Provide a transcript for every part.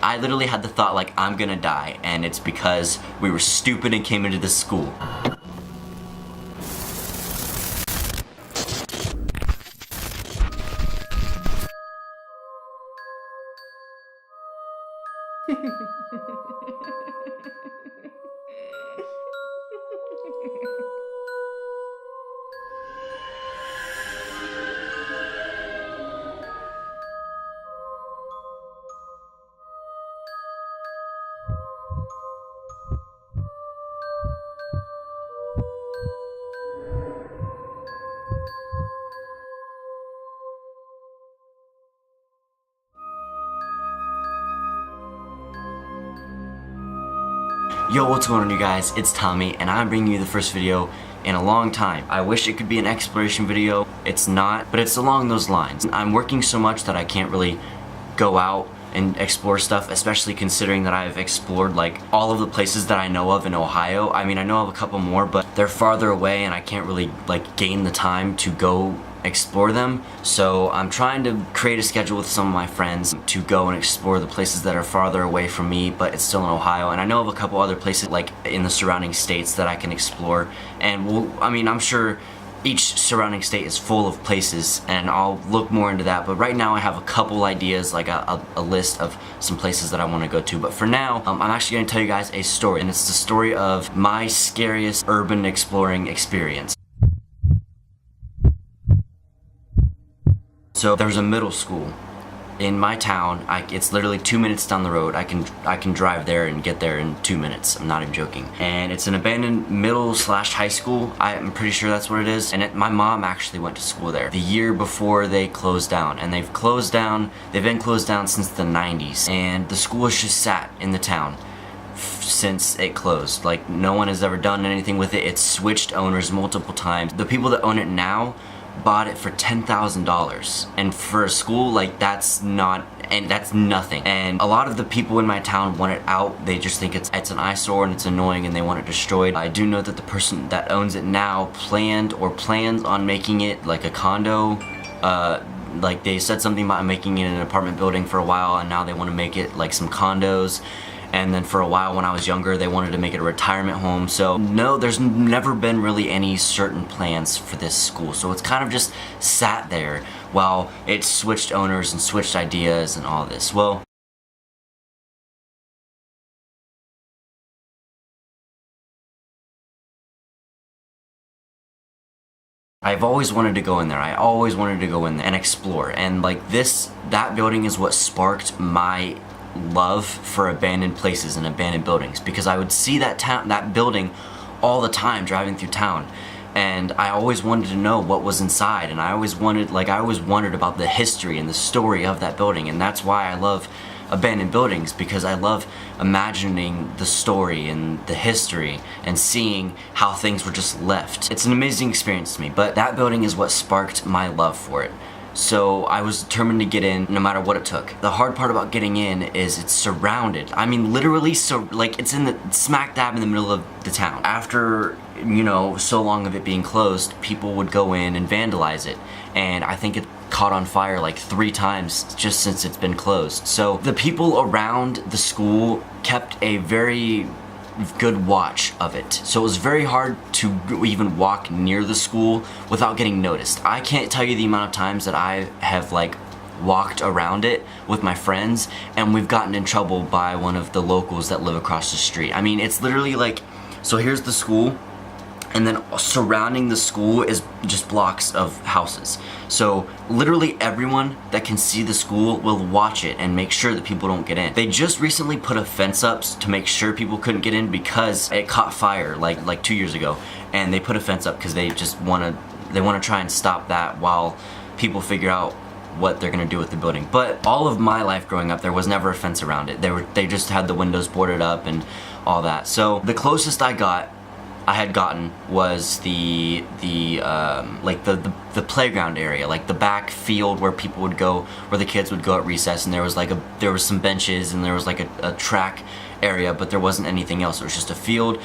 I literally had the thought like, I'm gonna die, and it's because we were stupid and came into this school. Yo, what's going on, you guys? It's Tommy, and I'm bringing you the first video in a long time. I wish it could be an exploration video. It's not, but it's along those lines. I'm working so much that I can't really go out and explore stuff, especially considering that I've explored like all of the places that I know of in Ohio. I mean, I know of a couple more, but they're farther away and I can't really like gain the time to go explore them. So I'm trying to create a schedule with some of my friends to go and explore the places that are farther away from me, but it's still in Ohio. And I know of a couple other places like in the surrounding states that I can explore. And I mean, I'm sure each surrounding state is full of places, and I'll look more into that. But right now I have a couple ideas, like a list of some places that I want to go to. But for now, I'm actually going to tell you guys a story, and it's the story of my scariest urban exploring experience. So there's a middle school in my town. It's literally 2 minutes down the road. I can drive there and get there in 2 minutes. I'm not even joking. And it's an abandoned middle/high school. I'm pretty sure that's what it is. And my mom actually went to school there the year before they closed down. And they've been closed down since the 90s. And the school has just sat in the town since it closed. Like, no one has ever done anything with it. It's switched owners multiple times. The people that own it now bought it for $10,000, and for a school, like, that's nothing. And a lot of the people in my town want it out. They just think it's an eyesore and it's annoying and they want it destroyed. I do know that the person that owns it now plans on making it like a condo. Like, they said something about making it an apartment building for a while, and now they want to make it like some condos. And then for a while, when I was younger, they wanted to make it a retirement home. So no, there's never been really any certain plans for this school. So it's kind of just sat there while it switched owners and switched ideas and all this. Well, I've always wanted to go in there. I always wanted to go in there and explore. And like that building is what sparked my love for abandoned places and abandoned buildings, because I would see that building all the time driving through town, and I always wanted to know what was inside, and I always wondered about the history and the story of that building. And that's why I love abandoned buildings, because I love imagining the story and the history and seeing how things were just left. It's an amazing experience to me, but that building is what sparked my love for it. So I was determined to get in no matter what it took. The hard part about getting in is it's surrounded. I mean, literally, so like, it's in the smack dab in the middle of the town. After, you know, so long of it being closed, people would go in and vandalize it. And I think it caught on fire like 3 times just since it's been closed. So the people around the school kept a very good watch of it. So it was very hard to even walk near the school without getting noticed. I can't tell you the amount of times that I have like walked around it with my friends and we've gotten in trouble by one of the locals that live across the street. I mean, it's literally like, so here's the school, and then surrounding the school is just blocks of houses. So literally everyone that can see the school will watch it and make sure that people don't get in. They just recently put a fence up to make sure people couldn't get in because it caught fire like 2 years ago. And they put a fence up because they just want to try and stop that while people figure out what they're gonna do with the building. But all of my life growing up, there was never a fence around it. They just had the windows boarded up and all that. So the closest I had gotten was the playground area, like the back field where people would go, where the kids would go at recess, and there was some benches and there was like a track area, but there wasn't anything else. It was just a field.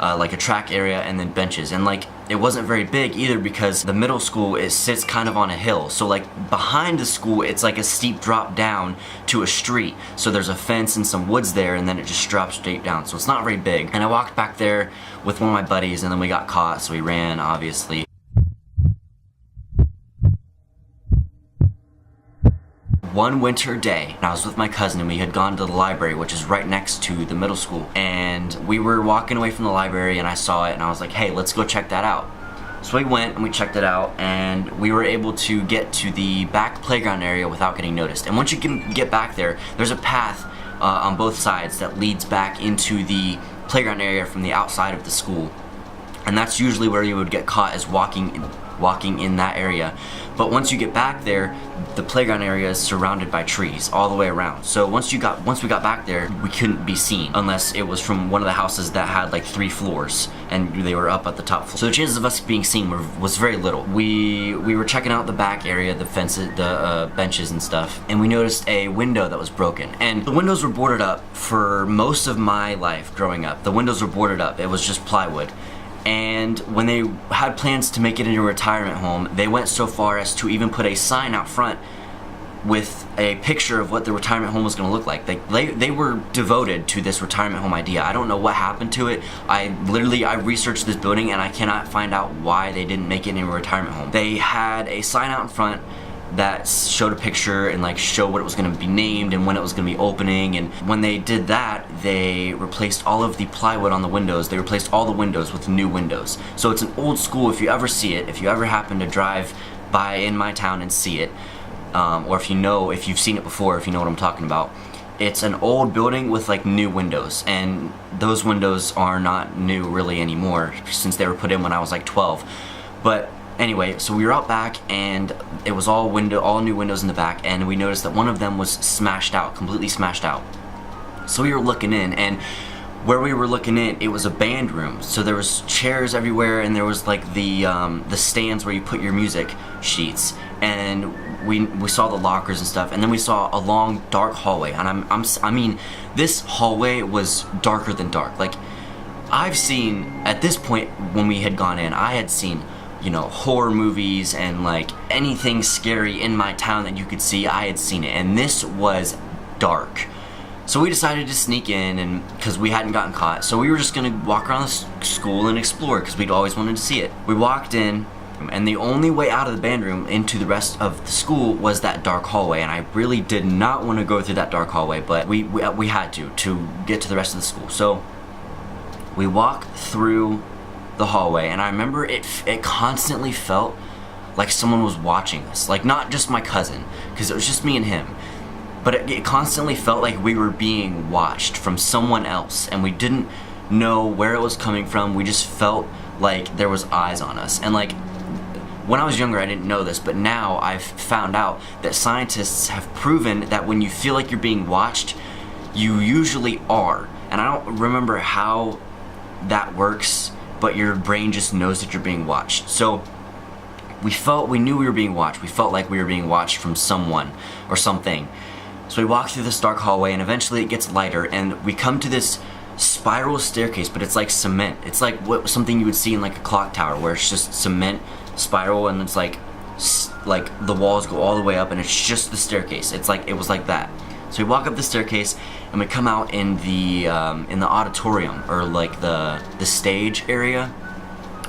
like a track area and then benches, and like it wasn't very big either because the middle school, it sits kind of on a hill, so like behind the school it's like a steep drop down to a street, so there's a fence and some woods there, and then it just drops straight down, so it's not very big. And I walked back there with one of my buddies, and then we got caught, so we ran, obviously. One winter day, I was with my cousin and we had gone to the library, which is right next to the middle school, and we were walking away from the library and I saw it and I was like, hey, let's go check that out. So we went and we checked it out, and we were able to get to the back playground area without getting noticed. And once you can get back there, there's a path on both sides that leads back into the playground area from the outside of the school, and that's usually where you would get caught, is walking in that area. But once you get back there, the playground area is surrounded by trees all the way around. So once we got back there, we couldn't be seen unless it was from one of the houses that had like 3 floors and they were up at the top floor. So the chances of us being seen was very little. We were checking out the back area, the fences, the benches and stuff, and we noticed a window that was broken. And the windows were boarded up for most of my life growing up. The windows were boarded up. It was just plywood. And when they had plans to make it into a retirement home, they went so far as to even put a sign out front with a picture of what the retirement home was going to look like. They were devoted to this retirement home idea. I don't know what happened to it. I researched this building and I cannot find out why they didn't make it into a retirement home. They had a sign out in front that showed a picture and like showed what it was going to be named and when it was going to be opening. And when they did that, they replaced all of the plywood on the windows. They replaced all the windows with new windows. So it's an old school. If you ever see it, if you ever happen to drive by in my town and see it, or if you've seen it before, if you know what I'm talking about, it's an old building with like new windows, and those windows are not new really anymore since they were put in when I was like 12. But anyway, so we were out back and it was all new windows in the back, and we noticed that one of them was smashed out, completely smashed out. So we were looking in, and where we were looking in, it was a band room. So there was chairs everywhere, and there was like the stands where you put your music sheets, and we saw the lockers and stuff, and then we saw a long dark hallway. And I mean, this hallway was darker than dark. Like, I've seen, at this point when we had gone in, I had seen, you know, horror movies and like anything scary in my town that you could see, I had seen it, and this was dark. So we decided to sneak in, and because we hadn't gotten caught, so we were just gonna walk around the school and explore because we'd always wanted to see it. We walked in, and the only way out of the band room into the rest of the school was that dark hallway, and I really did not want to go through that dark hallway, but we had to get to the rest of the school. So we walked through the hallway, and I remember it constantly felt like someone was watching us, like not just my cousin, because it was just me and him, but it constantly felt like we were being watched from someone else, and we didn't know where it was coming from. We just felt like there was eyes on us. And like, when I was younger, I didn't know this, but now I've found out that scientists have proven that when you feel like you're being watched, you usually are. And I don't remember how that works, but your brain just knows that you're being watched. So we knew we were being watched. We felt like we were being watched from someone or something. So we walk through this dark hallway, and eventually it gets lighter, and we come to this spiral staircase, but it's like cement. It's like something you would see in like a clock tower, where it's just cement spiral, and it's like the walls go all the way up, and it's just the staircase. It was like that. So we walk up the staircase, and we come out in the auditorium, or like the stage area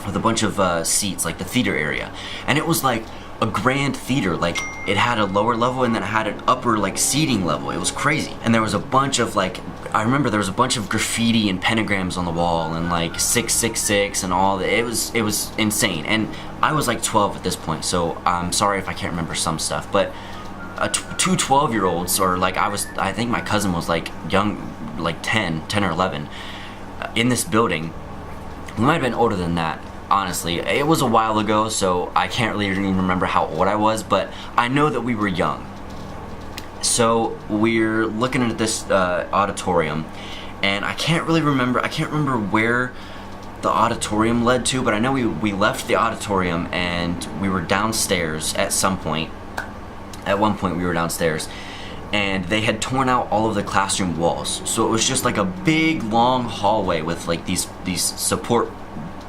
with a bunch of seats, like the theater area. And it was like a grand theater. Like, it had a lower level and then it had an upper like seating level. It was crazy. And there was a bunch of like, I remember there was a bunch of graffiti and pentagrams on the wall, and like 666 and all that. It was insane. And I was like 12 at this point, so I'm sorry if I can't remember some stuff, but two 12-year-olds, or like I think my cousin was like young, like 10 or 11, in this building. We might have been older than that, honestly. It was a while ago, so I can't really even remember how old I was, but I know that we were young. So we're looking at this auditorium, and I can't remember where the auditorium led to, but I know we left the auditorium and we were downstairs at some point. At one point we were downstairs, and they had torn out all of the classroom walls. So it was just like a big long hallway with like these support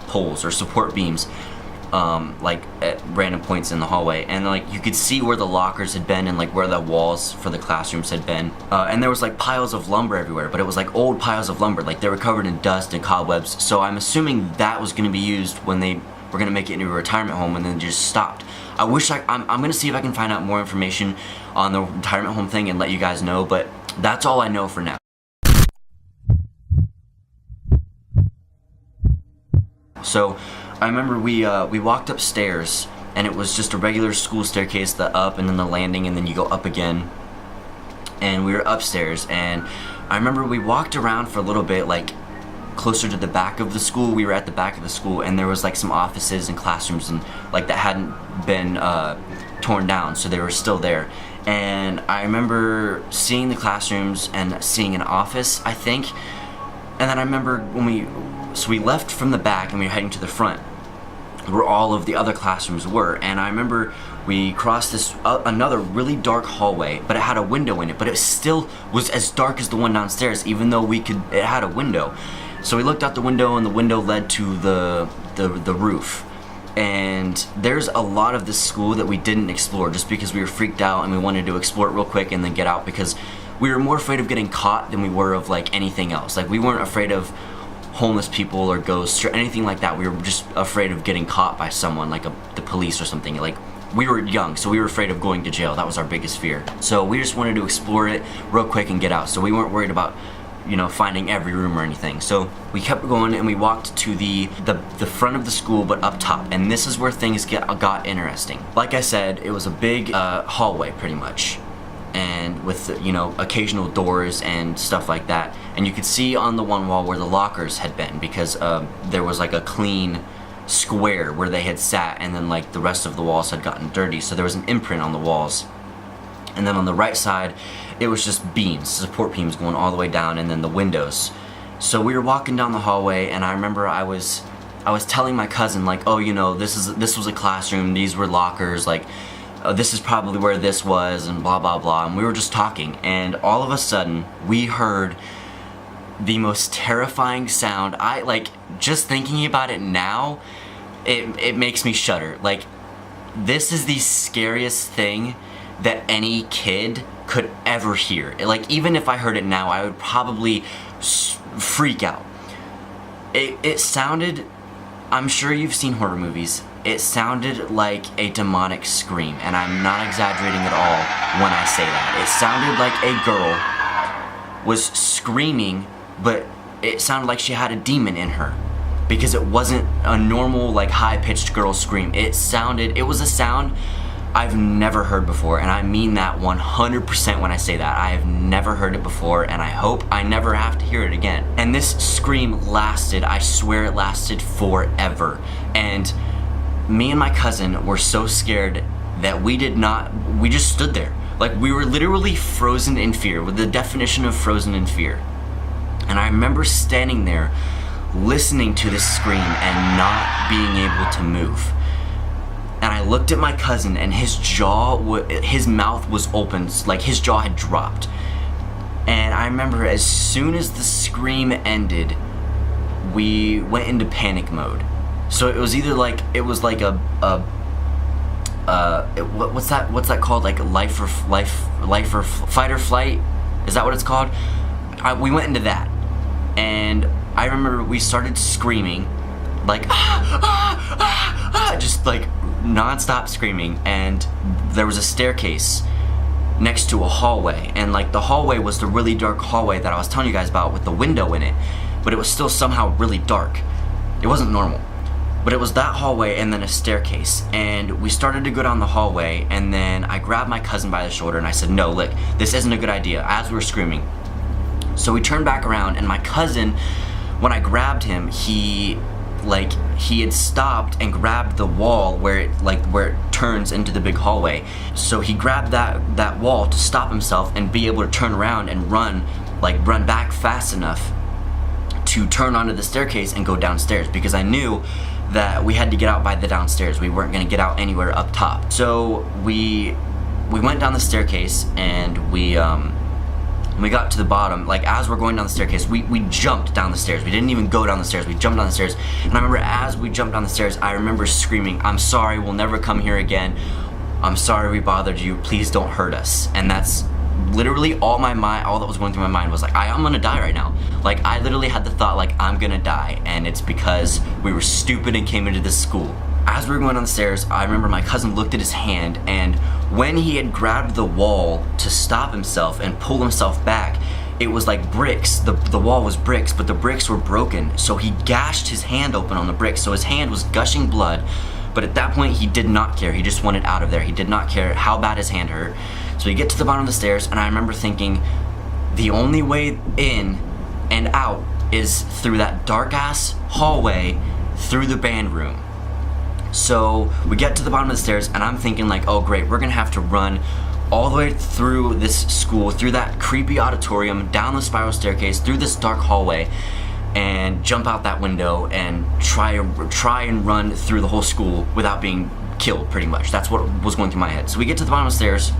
poles or support beams, like at random points in the hallway, and like you could see where the lockers had been and like where the walls for the classrooms had been, and there was like piles of lumber everywhere, but it was like old piles of lumber, like they were covered in dust and cobwebs. So I'm assuming that was going to be used when they were going to make it into a retirement home, and then just stopped. I wish I'm going to see if I can find out more information on the retirement home thing and let you guys know, but that's all I know for now. So I remember we walked upstairs, and it was just a regular school staircase, the up and then the landing, and then you go up again, and we were upstairs. And I remember we walked around for a little bit, like closer to the back of the school. We were at the back of the school, and there was like some offices and classrooms and like that hadn't been torn down, so they were still there. And I remember seeing the classrooms and seeing an office, I think. And then I remember when we left from the back and we were heading to the front where all of the other classrooms were, and I remember we crossed this another really dark hallway, but it had a window in it, but it still was as dark as the one downstairs, even though it had a window. So we looked out the window, and the window led to the roof. And there's a lot of this school that we didn't explore just because we were freaked out and we wanted to explore it real quick and then get out, because we were more afraid of getting caught than we were of like anything else. Like we weren't afraid of homeless people or ghosts or anything like that. We were just afraid of getting caught by someone, like the police or something. Like we were young, so we were afraid of going to jail. That was our biggest fear. So we just wanted to explore it real quick and get out. So we weren't worried about, you know, finding every room or anything. So we kept going, and we walked to the front of the school, but up top. And this is where things got interesting. Like I said, it was a big hallway pretty much, and with, you know, occasional doors and stuff like that. And you could see on the one wall where the lockers had been, because there was like a clean square where they had sat, and then like the rest of the walls had gotten dirty, so there was an imprint on the walls. And then on the right side, it was just beams, support beams going all the way down, and then the windows. So we were walking down the hallway, and I remember I was telling my cousin, like, oh, you know, this was a classroom, these were lockers, like, this is probably where this was, and blah blah blah. And we were just talking, and all of a sudden we heard the most terrifying sound. I like, just thinking about it now, it makes me shudder. Like, this is the scariest thing that any kid could ever hear. Like, even if I heard it now, I would probably freak out. It sounded, I'm sure you've seen horror movies, it sounded like a demonic scream, and I'm not exaggerating at all when I say that. It sounded like a girl was screaming, but it sounded like she had a demon in her, because it wasn't a normal, like, high-pitched girl scream. It was a sound I've never heard before, and I mean that 100% when I say that. I have never heard it before, and I hope I never have to hear it again. And this scream lasted, I swear it lasted forever. And me and my cousin were so scared that we just stood there. Like, we were literally frozen in fear, with the definition of frozen in fear. And I remember standing there, listening to this scream and not being able to move. And I looked at my cousin, and his mouth was open, like his jaw had dropped. And I remember as soon as the scream ended, we went into panic mode. So it was either like, it was like what's that called? Like life or fight or flight? Is that what it's called? We went into that, and I remember we started screaming, like just like non-stop screaming. And there was a staircase next to a hallway, and like the hallway was the really dark hallway that I was telling you guys about with the window in it, but it was still somehow really dark. It wasn't normal. But it was that hallway and then a staircase, and we started to go down the hallway, and then I grabbed my cousin by the shoulder and I said, no, look, this isn't a good idea, as we were screaming. So we turned back around, and my cousin, when I grabbed him, he had stopped and grabbed the wall where it turns into the big hallway. So he grabbed that wall to stop himself and be able to turn around and run back fast enough to turn onto the staircase and go downstairs, because I knew that we had to get out by the downstairs. We weren't gonna get out anywhere up top. So we we went down the staircase, and we got to the bottom. Like, as we're going down the staircase, we jumped down the stairs. We didn't even go down the stairs, we jumped down the stairs. And I remember as we jumped down the stairs, I remember screaming, "I'm sorry, we'll never come here again. I'm sorry we bothered you, please don't hurt us." And that's literally all that was going through my mind was like, I'm gonna die right now. Like, I literally had the thought, like, I'm gonna die, and it's because we were stupid and came into this school. As we were going down the stairs, I remember my cousin looked at his hand, and when he had grabbed the wall to stop himself and pull himself back, it was like bricks. The wall was bricks, but the bricks were broken. So he gashed his hand open on the bricks, so his hand was gushing blood. But at that point, he did not care. He just wanted out of there. He did not care how bad his hand hurt. So we get to the bottom of the stairs, and I remember thinking, the only way in and out is through that dark-ass hallway through the band room. So we get to the bottom of the stairs, and I'm thinking like, oh great, we're gonna have to run all the way through this school, through that creepy auditorium, down the spiral staircase, through this dark hallway, and jump out that window and try and run through the whole school without being killed, pretty much. That's what was going through my head. So we get to the bottom of the stairs,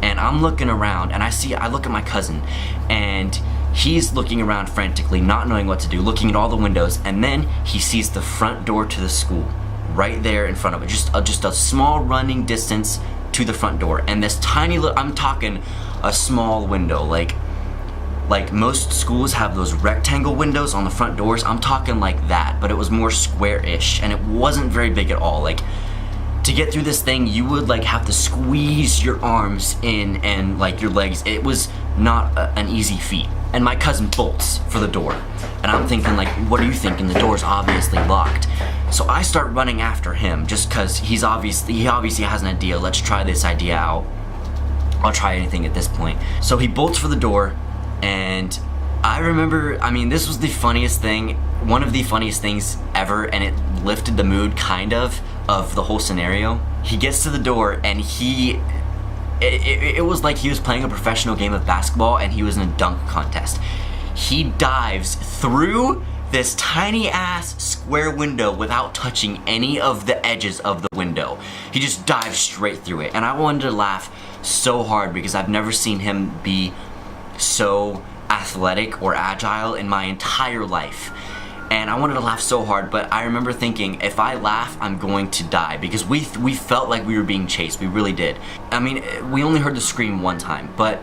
and I'm looking around, and I look at my cousin, and he's looking around frantically, not knowing what to do, looking at all the windows, and then he sees the front door to the school right there in front of it, just a small running distance to the front door. And this tiny little, I'm talking a small window, like most schools have those rectangle windows on the front doors. I'm talking like that, but it was more square-ish, and it wasn't very big at all. Like, to get through this thing, you would like have to squeeze your arms in and like your legs. It was not an easy feat. And my cousin bolts for the door, and I'm thinking like, what are you thinking? The door's obviously locked. So I start running after him, just cause he obviously has an idea. Let's try this idea out. I'll try anything at this point. So he bolts for the door, and I remember, I mean, this was the funniest thing, one of the funniest things ever, and it lifted the mood kind of the whole scenario. He gets to the door, and it was like he was playing a professional game of basketball and he was in a dunk contest. He dives through this tiny ass square window without touching any of the edges of the window. He just dives straight through it, and I wanted to laugh so hard because I've never seen him be so athletic or agile in my entire life. And I wanted to laugh so hard, but I remember thinking, if I laugh, I'm going to die, because we felt like we were being chased. We really did. I mean, we only heard the scream one time, but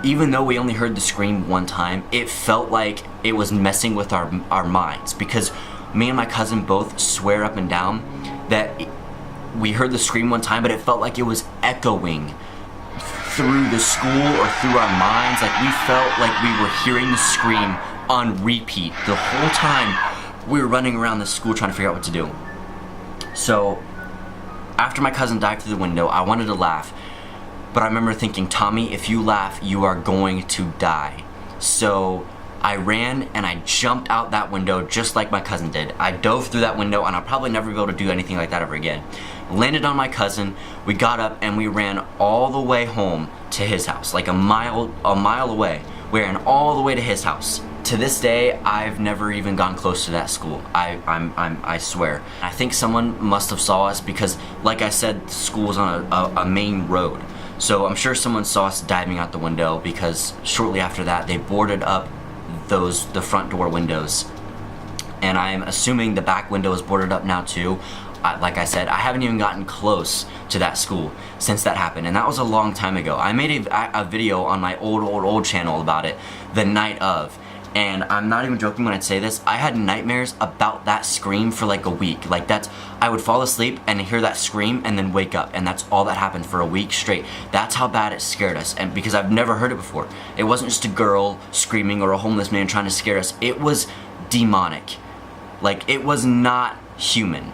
even though we only heard the scream one time, it felt like it was messing with our minds, because me and my cousin both swear up and down that we heard the scream one time, but it felt like it was echoing through the school or through our minds. Like, we felt like we were hearing the scream on repeat the whole time we were running around the school trying to figure out what to do. So after my cousin dived through the window, I wanted to laugh, but I remember thinking, Tommy, if you laugh, you are going to die. So I ran and I jumped out that window just like my cousin did. I dove through that window, and I'll probably never be able to do anything like that ever again. Landed on my cousin, we got up and we ran all the way home to his house, like a mile away. We ran all the way to his house. To this day, I've never even gone close to that school. I swear. I think someone must have saw us, because, like I said, the school was on a main road. So I'm sure someone saw us diving out the window, because shortly after that, they boarded up the front door windows. And I'm assuming the back window is boarded up now too. Like I said, I haven't even gotten close to that school since that happened, and that was a long time ago. I made a video on my old channel about it the night of. And I'm not even joking when I say this, I had nightmares about that scream for like a week. Like, I would fall asleep and hear that scream and then wake up, and that's all that happened for a week straight. That's how bad it scared us, and because I've never heard it before. It wasn't just a girl screaming or a homeless man trying to scare us. It was demonic. Like, it was not human.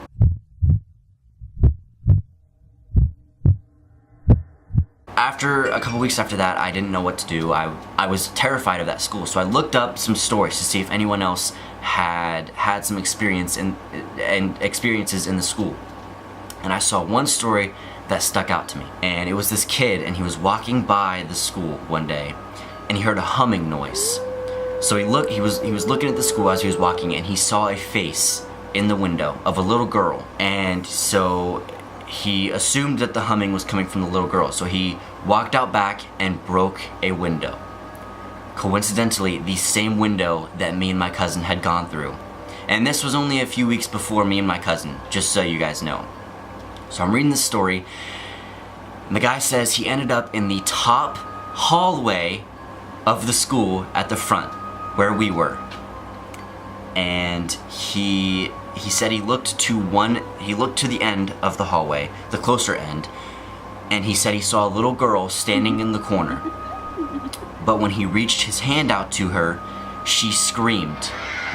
After a couple weeks after that, I didn't know what to do. I was terrified of that school, so I looked up some stories to see if anyone else had some experiences in the school. And I saw one story that stuck out to me, and it was this kid, and he was walking by the school one day, and he heard a humming noise. So he was looking at the school as he was walking, and he saw a face in the window of a little girl. And so he assumed that the humming was coming from the little girl, so he walked out back and broke a window. Coincidentally, the same window that me and my cousin had gone through. And this was only a few weeks before me and my cousin, just so you guys know. So I'm reading this story, and the guy says he ended up in the top hallway of the school at the front, where we were. And he said he looked to the end of the hallway, the closer end, and he said he saw a little girl standing in the corner. But when he reached his hand out to her, she screamed.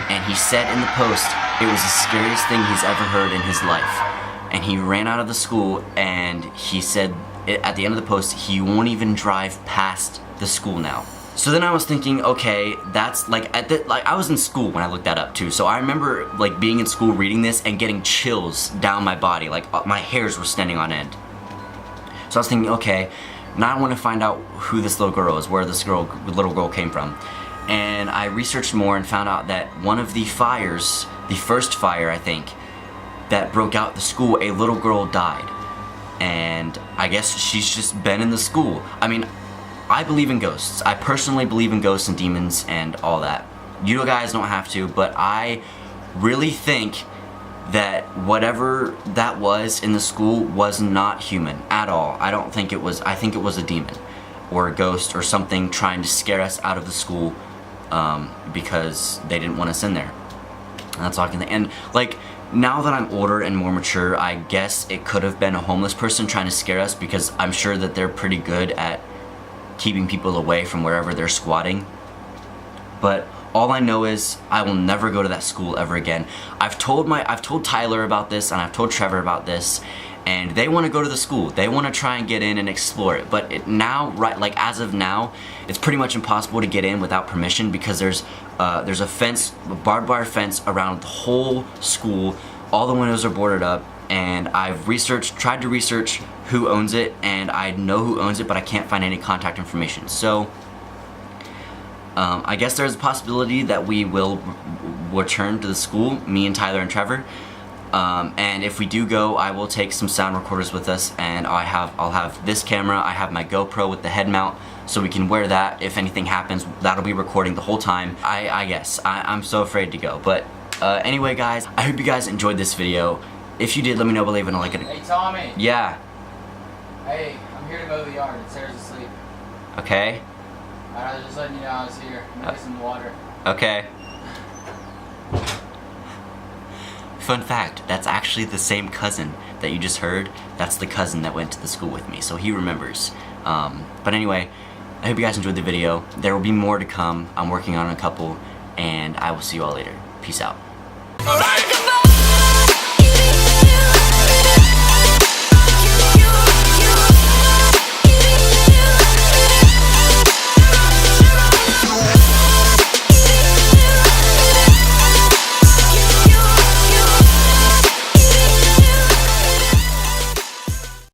And he said in the post, it was the scariest thing he's ever heard in his life. And he ran out of the school, and he said at the end of the post, he won't even drive past the school now. So then I was thinking, okay, that's like, I was in school when I looked that up too. So I remember like being in school reading this and getting chills down my body, like my hairs were standing on end. So I was thinking, okay, now I want to find out who this little girl is, where this little girl came from. And I researched more and found out that one of the fires, the first fire I think, that broke out the school, a little girl died. And I guess she's just been in the school. I mean, I believe in ghosts. I personally believe in ghosts and demons and all that. You guys don't have to, but I really think that whatever that was in the school was not human at all. I don't think it was, I think it was a demon or a ghost or something trying to scare us out of the school because they didn't want us in there. And that's all I can think. And like, now that I'm older and more mature, I guess it could have been a homeless person trying to scare us, because I'm sure that they're pretty good at keeping people away from wherever they're squatting. But all I know is I will never go to that school ever again. I've told Tyler about this, and I've told Trevor about this, and they want to go to the school. They want to try and get in and explore it. But now, right, like as of now, it's pretty much impossible to get in without permission, because there's a fence, a barbed wire fence around the whole school. All the windows are boarded up, and I've tried to research who owns it, and I know who owns it, but I can't find any contact information. So I guess there's a possibility that we will return to the school, me and Tyler and Trevor. And if we do go, I will take some sound recorders with us, and I'll have this camera. I have my GoPro with the head mount, so we can wear that. If anything happens, that'll be recording the whole time. I guess I'm so afraid to go. But anyway, guys, I hope you guys enjoyed this video. If you did, let me know by leaving a like. Hey, Tommy. Yeah. Hey, I'm here to mow the yard. Sarah's asleep. Okay. I was just letting you know I was here. Maybe some water. Okay. Fun fact, that's actually the same cousin that you just heard. That's the cousin that went to the school with me, so he remembers. But anyway, I hope you guys enjoyed the video. There will be more to come. I'm working on a couple, and I will see you all later. Peace out.